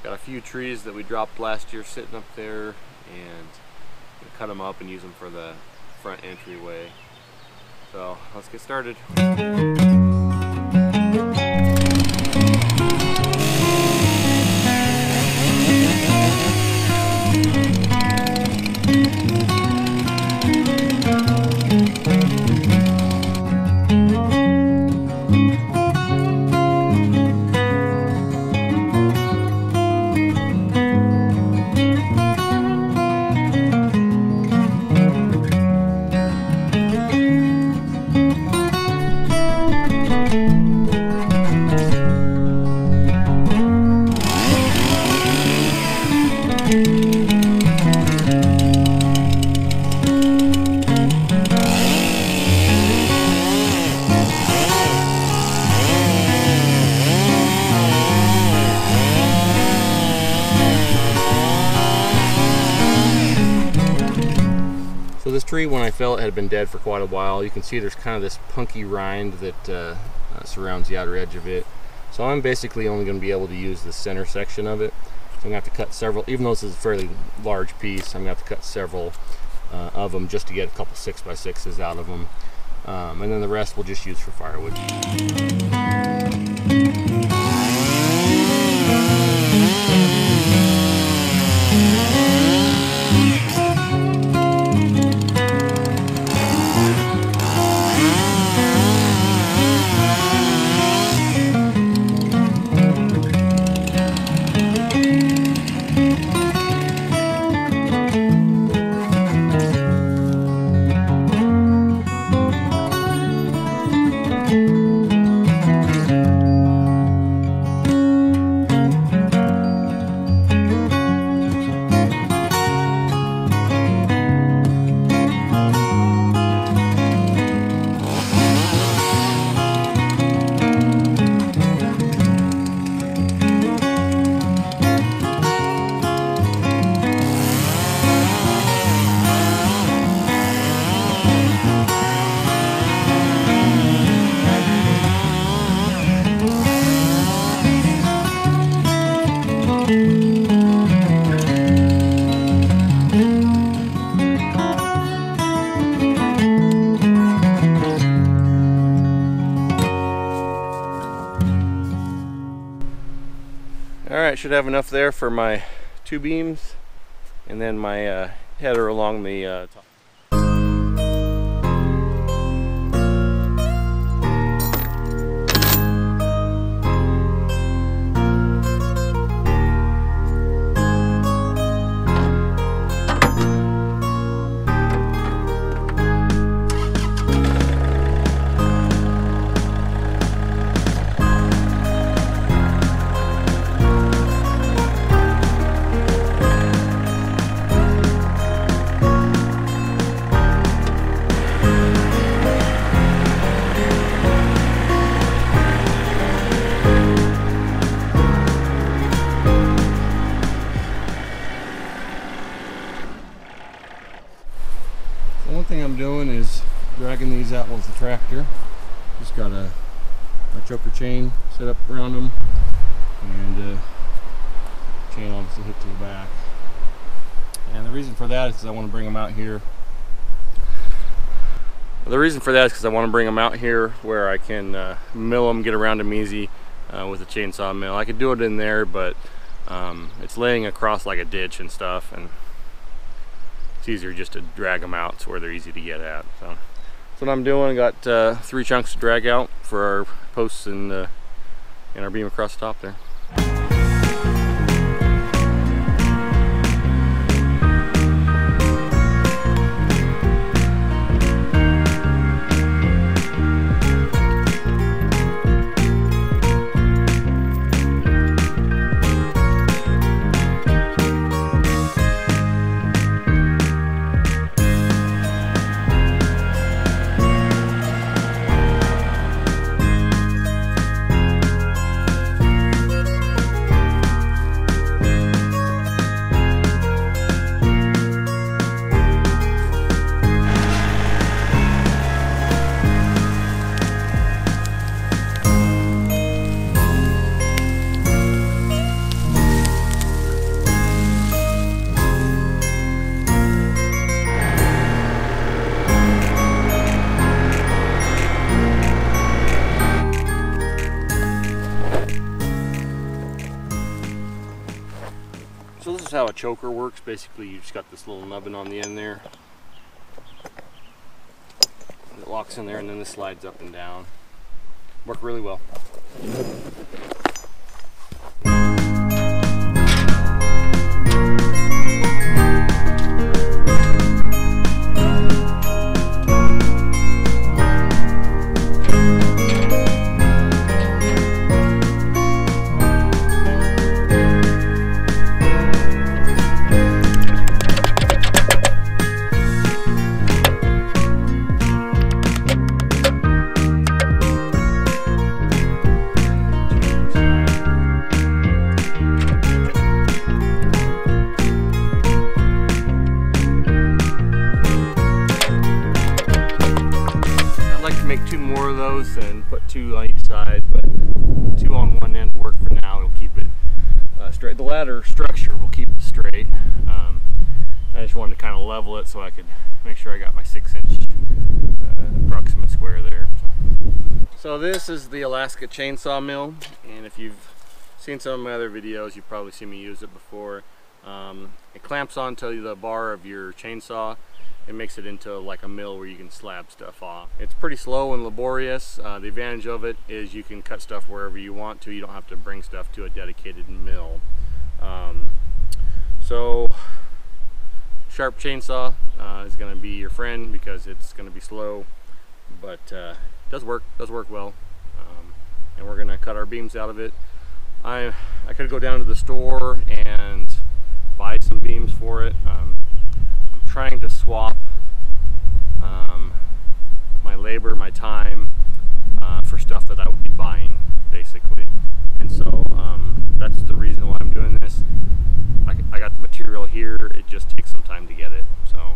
Got a few trees that we dropped last year sitting up there, and we'll cut them up and use them for the front entryway. So let's get started. So this tree, when I fell, it had been dead for quite a while. You can see there's kind of this punky rind that surrounds the outer edge of it. So I'm basically only going to be able to use the center section of it. So I'm going to have to cut several, even though this is a fairly large piece, I'm going to have to cut several of them just to get a couple 6x6s out of them. And then the rest we'll just use for firewood. Alright, should have enough there for my 2 beams and then my header along the top. One thing I'm doing is dragging these out with the tractor. Just got a choker chain set up around them, and chain obviously hooked to the back. And the reason for that is because I want to bring them out here. The reason for that is because I want to bring them out here where I can mill them, get around them easy with a chainsaw mill. I could do it in there, but it's laying across like a ditch and stuff, and it's easier just to drag them out to where they're easy to get at. So that's what I'm doing. Got 3 chunks to drag out for our posts and our beam across the top there. how a choker works. Basically, you just got this little nubbin on the end there. It locks in there, and then this slides up and down. Work really well. And put 2 on each side, but 2 on one end will work for now. It'll keep it straight. The ladder structure will keep it straight. I just wanted to kind of level it so I could make sure I got my 6-inch approximate square there. So this is the Alaska chainsaw mill, and if you've seen some of my other videos, you've probably seen me use it before. It clamps onto the bar of your chainsaw. It makes it into like a mill where you can slab stuff off. It's pretty slow and laborious. The advantage of it is you can cut stuff wherever you want to. You don't have to bring stuff to a dedicated mill. So sharp chainsaw is going to be your friend because it's going to be slow, but it does work well. And we're going to cut our beams out of it. I could go down to the store and buy some beams for it. Trying to swap my labor, my time for stuff that I would be buying, basically. And so that's the reason why I'm doing this. I got the material here, it just takes some time to get it. So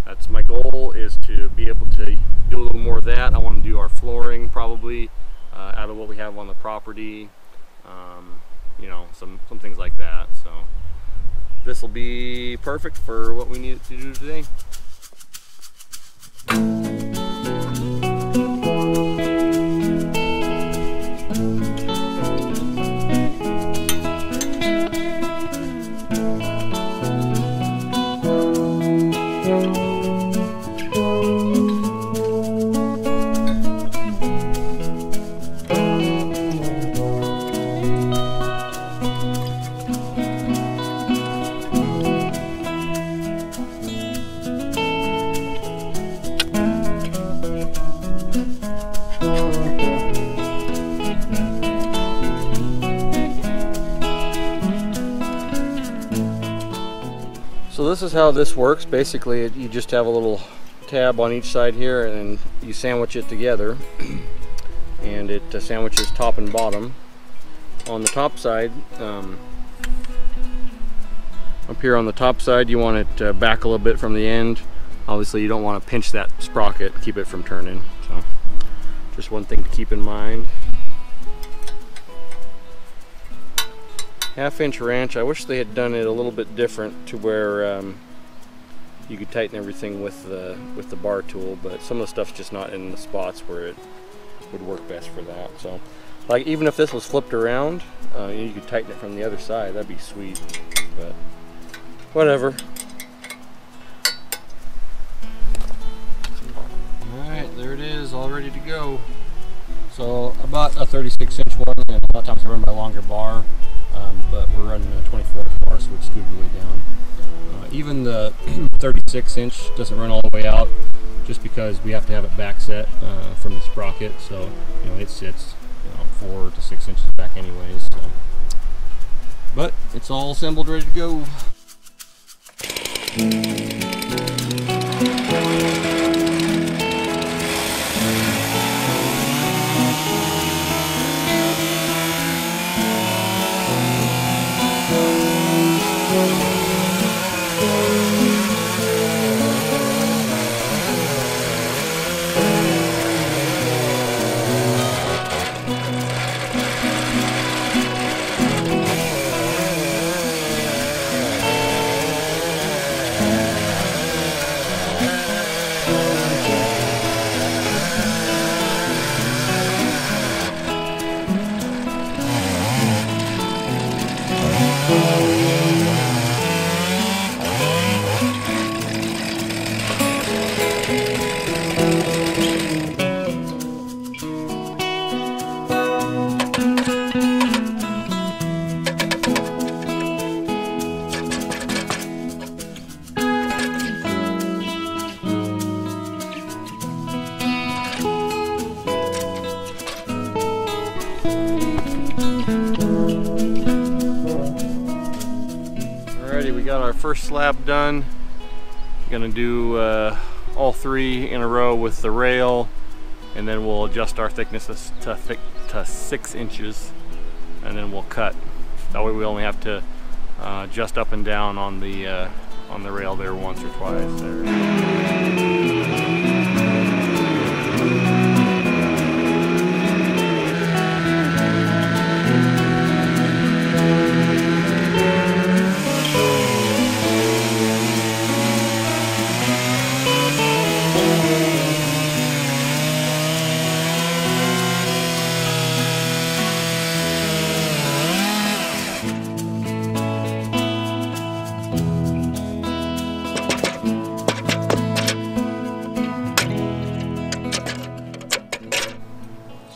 that's my goal, is to be able to do a little more of that. I want to do our flooring probably out of what we have on the property, you know, some things like that. So this will be perfect for what we need to do today. So this is how this works. Basically, you just have a little tab on each side here, and you sandwich it together, and it sandwiches top and bottom. On the top side, up here on the top side, you want it back a little bit from the end. Obviously, you don't want to pinch that sprocket, keep it from turning. So, just one thing to keep in mind. 1/2-inch wrench. I wish they had done it a little bit different to where you could tighten everything with the bar tool, but some of the stuff's just not in the spots where it would work best for that. So, like, even if this was flipped around, you could tighten it from the other side. That'd be sweet, but whatever. Alright, there it is, all ready to go. So about a 36-inch one, and a lot of times I run my longer bar. But we're running a 24-inch bar, so it's scooted way down. Even the 36-inch doesn't run all the way out, just because we have to have it back set from the sprocket. So it sits 4 to 6 inches back anyways. So. But it's all assembled, ready to go. first slab done. Gonna do all 3 in a row with the rail, and then we'll adjust our thickness to 6 inches, and then we'll cut. That way we only have to adjust up and down on the rail there once or twice there.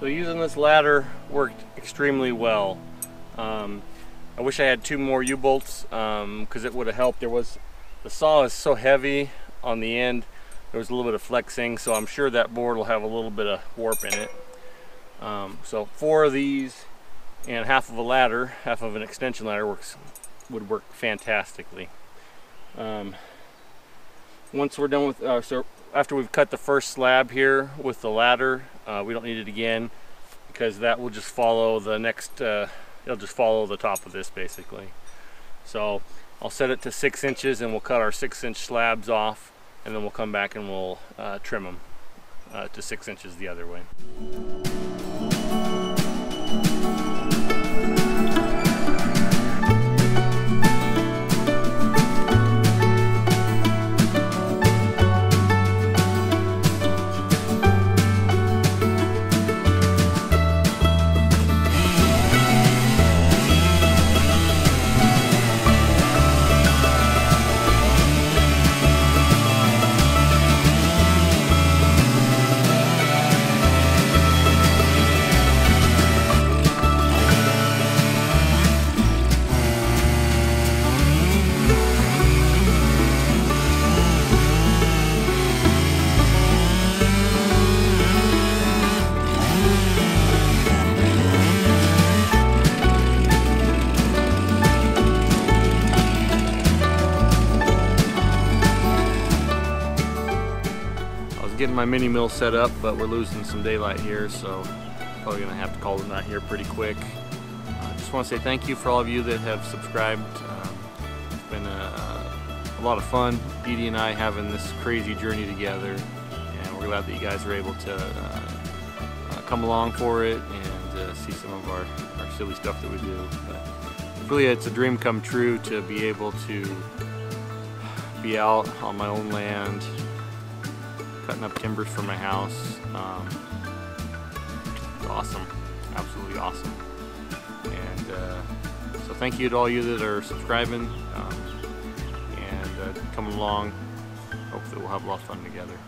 So using this ladder worked extremely well. I wish I had 2 more U-bolts because it would have helped. The saw is so heavy on the end, there was a little bit of flexing, so I'm sure that board will have a little bit of warp in it. So 4 of these and half of a ladder, half of an extension ladder would work fantastically. Once we're done with, so after we've cut the first slab here with the ladder, we don't need it again because that will just follow the next, it'll just follow the top of this basically. So I'll set it to 6 inches and we'll cut our 6-inch slabs off, and then we'll come back and we'll trim them to 6 inches the other way. Getting my mini mill set up, but we're losing some daylight here, so probably gonna have to call it night here pretty quick. I just want to say thank you for all of you that have subscribed. It's been a lot of fun, Edie and I having this crazy journey together, and we're glad that you guys are able to come along for it and see some of our silly stuff that we do. But really, it's a dream come true to be able to be out on my own land, cutting up timbers for my house. It's awesome, absolutely awesome. And so thank you to all you that are subscribing and coming along. Hope that we'll have a lot of fun together.